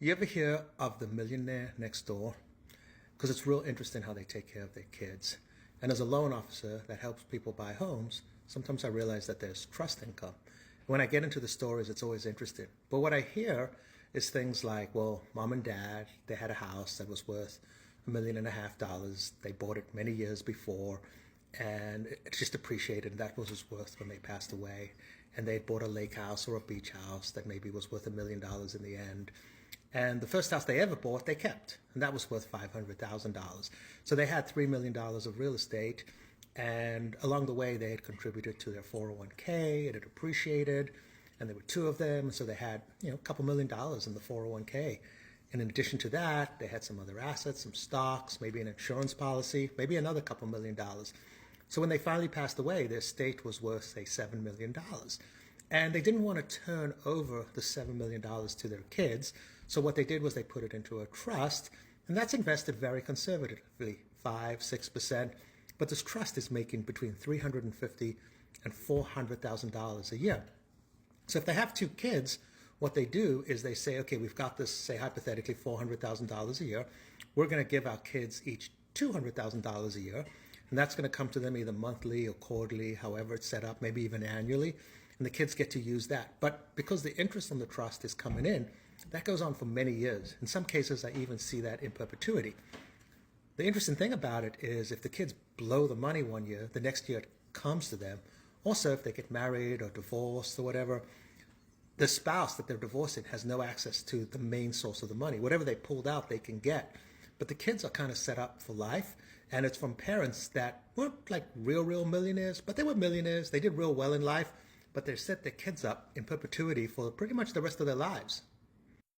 You ever hear of the millionaire next door? Because it's real interesting how they take care of their kids. And as a loan officer that helps people buy homes, sometimes I realize that there's trust income. When I get into the stories, it's always interesting. But what I hear is things like, well, mom and dad, they had a house that was worth $1.5 million. They bought it many years before, and it just appreciated. And that was its worth when they passed away. And they bought a lake house or a beach house that maybe was worth $1 million in the end. And the first house they ever bought, they kept, and that was worth $500,000. So they had $3 million of real estate, and along the way, they had contributed to their 401k. It had appreciated, and there were two of them, so they had a couple $1 million in the 401k. And in addition to that, they had some other assets, some stocks, maybe an insurance policy, maybe another couple $1 million. So when they finally passed away, their estate was worth, say, $7 million. And they didn't want to turn over the $7 million to their kids. So what they did was they put it into a trust, and that's invested very conservatively, 5-6%. But this trust is making between $350,000 and $400,000 a year. So if they have two kids, what they do is they say, okay, we've got this, say hypothetically, $400,000 a year. We're going to give our kids each $200,000 a year, and that's going to come to them either monthly or quarterly, however it's set up, maybe even annually. And the kids get to use that. But because the interest on the trust is coming in, that goes on for many years. In some cases, I even see that in perpetuity. The interesting thing about it is if the kids blow the money one year, the next year it comes to them. Also, if they get married or divorced or whatever, the spouse that they're divorcing has no access to the main source of the money. Whatever they pulled out, they can get. But the kids are kind of set up for life, and it's from parents that weren't like real millionaires, but they were millionaires. They did real well in life, but they set their kids up in perpetuity for pretty much the rest of their lives.